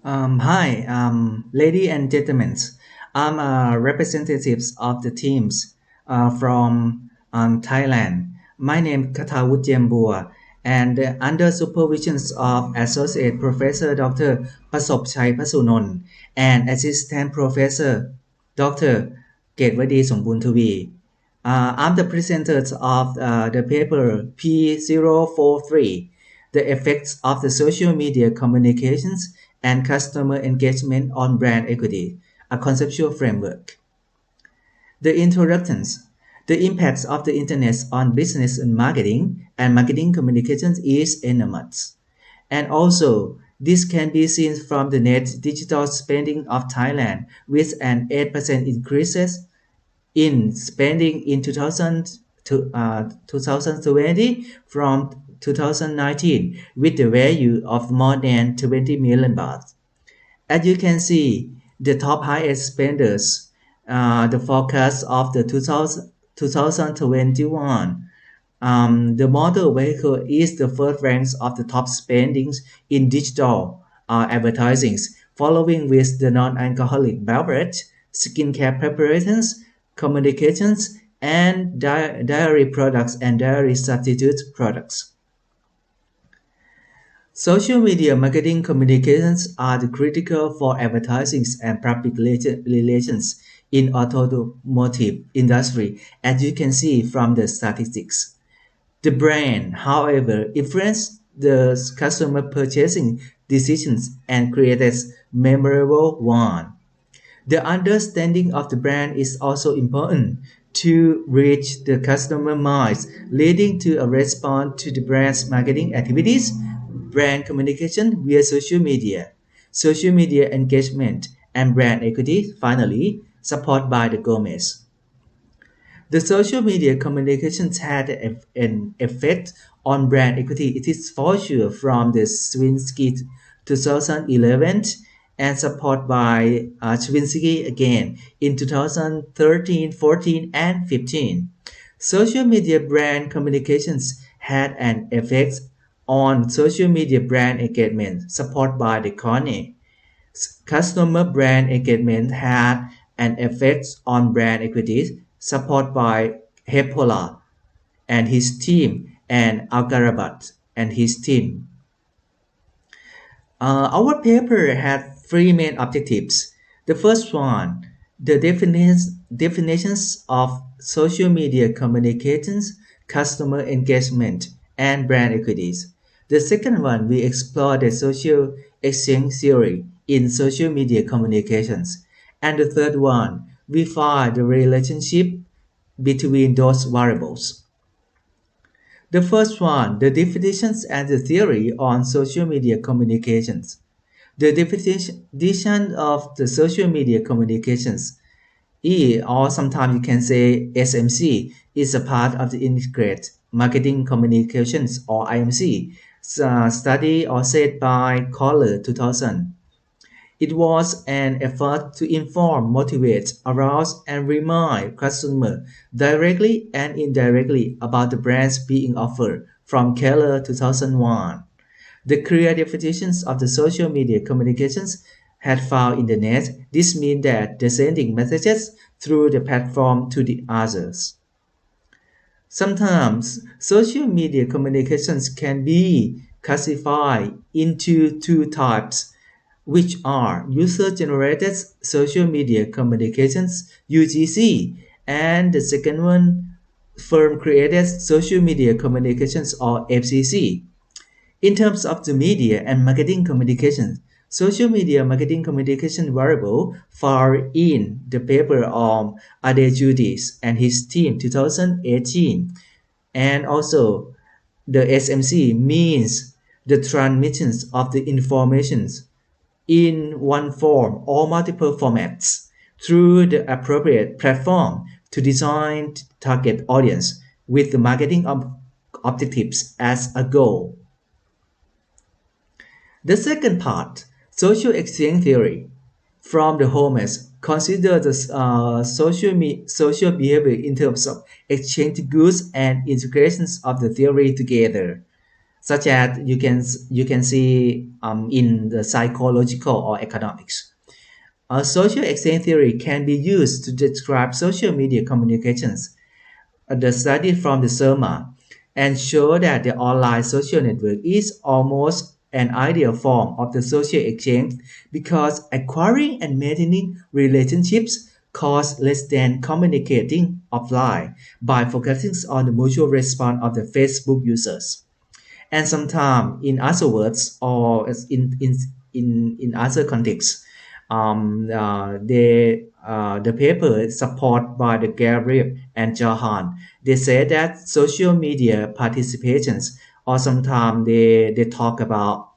Hi, ladies and gentlemen. I'm representatives of the teams from Thailand. My name is Katawut Jembua, and under supervision of Associate Professor Dr. Pasop Chai Pasunon and Assistant Professor Dr. Ketwadi Sombuntuvi. I'm the presenter of the paper P043, The Effects of the Social Media Communications and Customer Engagement on Brand Equity, a conceptual framework. The introductions. The impacts of the Internet on business and marketing communications is enormous. And also, this can be seen from the net digital spending of Thailand with an 8% increase in spending in 2020 from 2019 with the value of more than 20 million baht. As you can see, the top highest spenders, the forecast of the 2021, the motor vehicle is the first ranks of the top spendings in digital advertising, following with the non-alcoholic beverage, skincare preparations, communications, and dairy products and dairy substitute products. Social media marketing communications are critical for advertising and public relations in automotive industry, as you can see from the statistics. The brand, however, influences the customer purchasing decisions and creates memorable one. The understanding of the brand is also important to reach the customer minds, leading to a response to the brand's marketing activities, brand communication via social media engagement, and brand equity, finally, supported by the Gomez. The social media communications had an effect on brand equity. It is for sure from the Swinsky 2011 and supported by Swinsky again in 2013, 14, and 15. Social media brand communications had an effect on social media brand engagement supported by the Kone. Customer brand engagement had an effect on brand equity supported by Hepola and his team and Algarabat and his team. Our paper had three main objectives. The first one, the definitions of social media communications, customer engagement, and brand equities. The second one, we explore the social exchange theory in social media communications. And the third one, we find the relationship between those variables. The first one, the definitions and the theory on social media communications. The definition of the social media communications, or sometimes you can say SMC, is a part of the integrated marketing communications or IMC study or said by Kohler 2000. It was an effort to inform, motivate, arouse, and remind customers directly and indirectly about the brands being offered from Keller 2001. The clear definitions of the social media communications had found in the net. This means that the sending messages through the platform to the others. Sometimes social media communications can be classified into two types, which are user-generated social media communications (UGC) and the second one, firm-created social media communications or FCC. In terms of the media and marketing communications, social media marketing communication variable fall in the paper of Adejudis and his team 2018. And also, the SMC means the transmissions of the informations in one form or multiple formats through the appropriate platform to design target audience with the marketing objectives as a goal. The second part, social exchange theory, from the Holmes, consider the social behavior in terms of exchange goods and integrations of the theory together. such as you can see in the psychological or economics. Social exchange theory can be used to describe social media communications. The study from the SERMA and show that the online social network is almost an ideal form of the social exchange because acquiring and maintaining relationships costs less than communicating offline by focusing on the mutual response of the Facebook users. And sometimes, in other words, or in other contexts, the paper is supported by the Gabriel and Jahan. They say that social media participations, or sometimes they talk about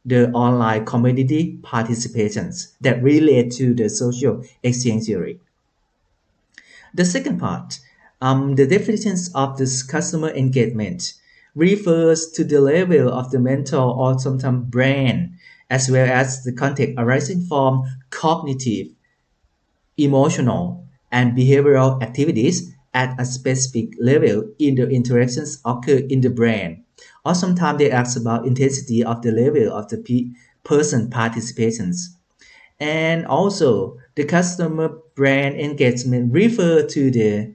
the online community participations that relate to the social exchange theory. The second part, the definitions of this customer engagement refers to the level of the mental or sometimes brain, as well as the context arising from cognitive, emotional, and behavioral activities at a specific level in the interactions occur in the brain. Or sometimes they ask about intensity of the level of the person participations. And also, the customer brand engagement refer to the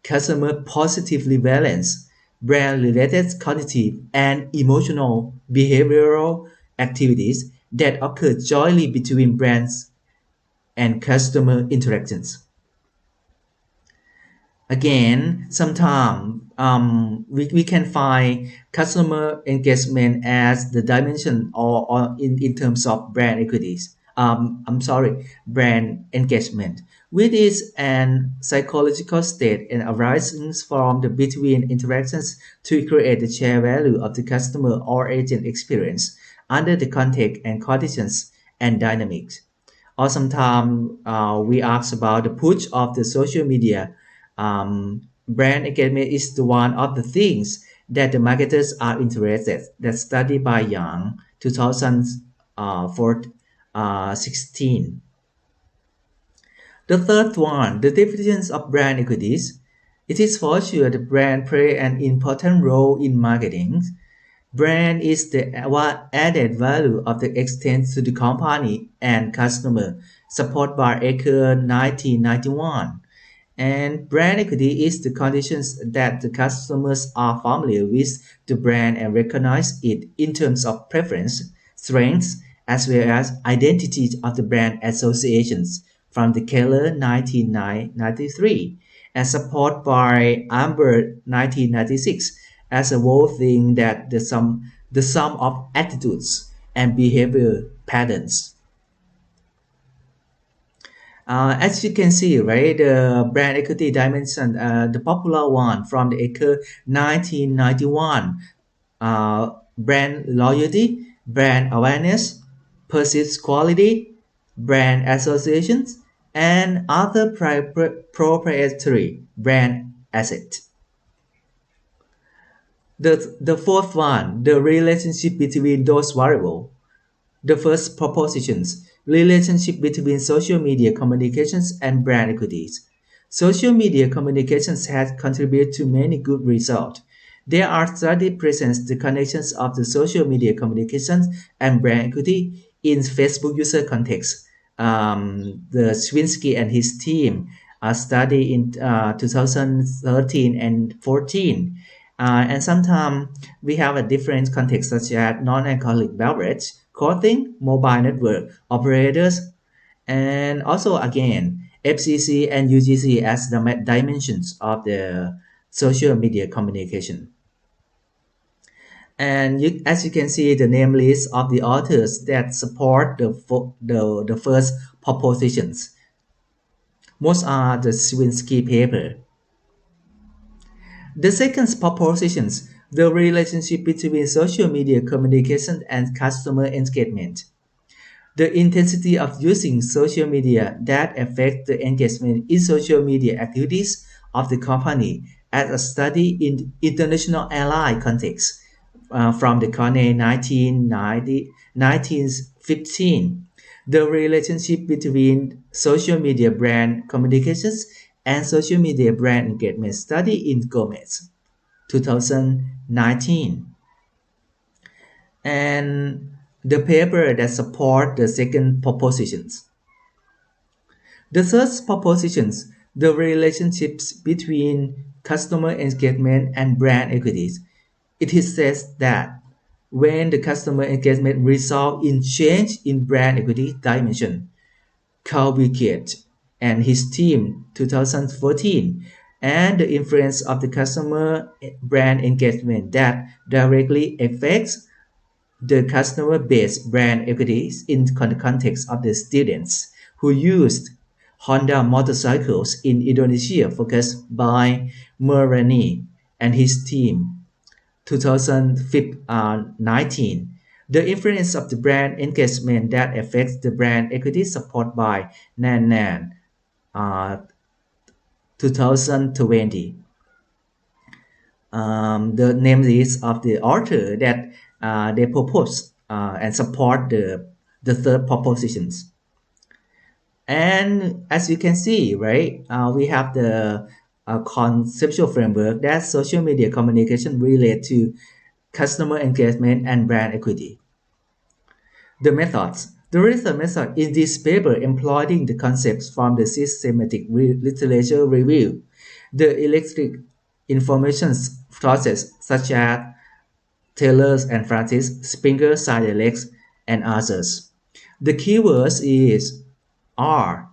customer positively balanced brand-related cognitive and emotional behavioral activities that occur jointly between brands and customer interactions. Again, sometimes we can find customer engagement as the dimension or in terms of brand equities. Brand engagement, which is an psychological state and arises from the between interactions to create the shared value of the customer or agent experience under the context and conditions and dynamics. Or sometimes we ask about the push of the social media. Brand engagement is the one of the things that the marketers are interested. That's studied by Young, 2016. The third one, the definitions of brand equities. It is for sure the brand play an important role in marketing. Brand is the added value of the extent to the company and customer, supported by Aker 1991. And brand equity is the conditions that the customers are familiar with the brand and recognize it in terms of preference, strengths, as well as identity of the brand associations from the Keller 1993 and supported by Amber 1996 as a whole thing that the sum of attitudes and behavior patterns. As you can see, right, the brand equity dimension, the popular one from the Aker 1991, brand loyalty, brand awareness, perceived quality, brand associations, and other proprietary brand assets. The fourth one, the relationship between those variables. The first propositions, relationship between social media communications and brand equities. Social media communications has contributed to many good results. There are studies present the connections of the social media communications and brand equity in Facebook user context. The Swinsky and his team studied in 2013 and 14. And sometimes we have a different context such as non-alcoholic beverage, clothing, mobile network operators, and also again FCC and UGC as the dimensions of the social media communication. And as you can see, the name list of the authors that support the first propositions. Most are the Swinsky paper. The second propositions, the relationship between social media communication and customer engagement. The intensity of using social media that affects the engagement in social media activities of the company as a study in international ally context from the Cornell 1915. The relationship between social media brand communications and social media brand engagement study in Gomez, 2019. and the paper that support the second propositions. The third propositions, the relationships between customer engagement and brand equities. It is said that when the customer engagement result in change in brand equity dimension, Calvicate and his team 2014 and the influence of the customer brand engagement that directly affects the customer base brand equities in the context of the students who used Honda motorcycles in Indonesia focused by Murani and his team 2019. The influence of the brand engagement that affects the brand equity support by Nan 2020. The name is of the author that they propose and support the third propositions. And as you can see, right, we have the conceptual framework that social media communication relate to customer engagement and brand equity. The methods. The research method in this paper employing the concepts from the systematic literature review, the electric information process such as Taylor and Francis, Springer, Siderex, and others. The keywords is R,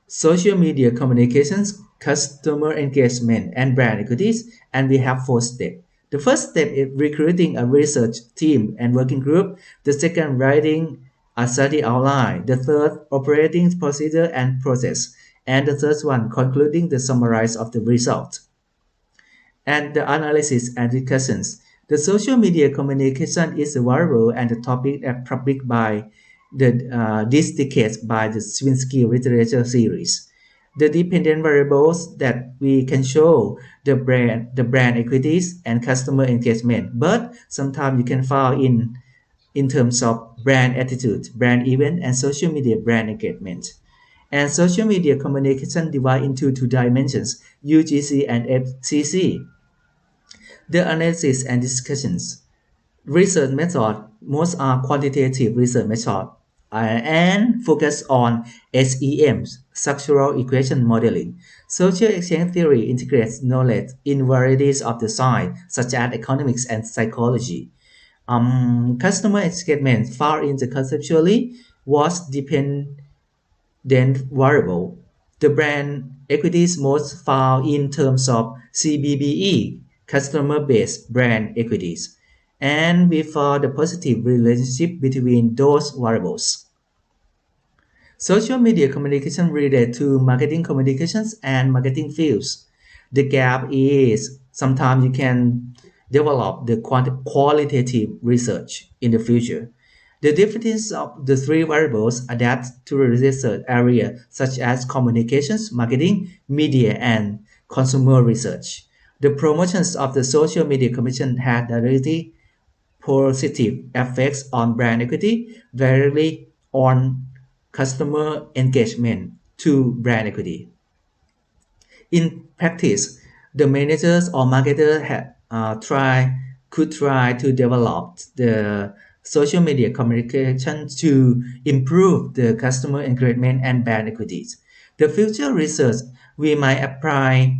social media communications, customer engagement, and brand equities, and we have 4 steps. The first step is recruiting a research team and working group. The second, writing a study outline. The third, operating procedure and process. And the third one, concluding the summarize of the result. And the analysis and discussions. The social media communication is a variable and the topic that published by this decade by the Swinsky Literature Series. The dependent variables that we can show the brand equities and customer engagement, but sometimes you can find in terms of brand attitude, brand event, and social media brand engagement. And social media communication divide into 2 dimensions, UGC and FCC. The analysis and discussions. Research method, most are quantitative research method and focus on SEM, structural equation modeling. Social exchange theory integrates knowledge in varieties of the science, such as economics and psychology. Customer engagement far in the conceptually was dependent variable. The brand equities most found in terms of CBBE, customer-based brand equities, and we found the positive relationship between those variables. Social media communication related to marketing communications and marketing fields. The gap is sometimes you can develop the qualitative research in the future. The difference of the 3 variables adapt to the research area such as communications, marketing, media, and consumer research. The promotions of the social media communication had directly positive effects on brand equity, variably on customer engagement to brand equity. In practice, the managers or marketers could try to develop the social media communication to improve the customer engagement and brand equities. The future research, we might apply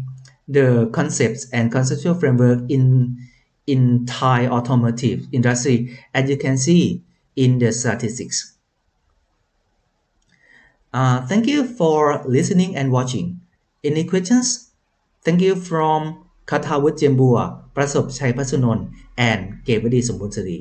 the concepts and conceptual framework in Thai automotive industry, as you can see in the statistics. Thank you for listening and watching. Any questions? Thank you from คทาวุฒิเจียมบัว ประสบชัยพัชนนท์ and เกวดีสมบูรณ์สิริ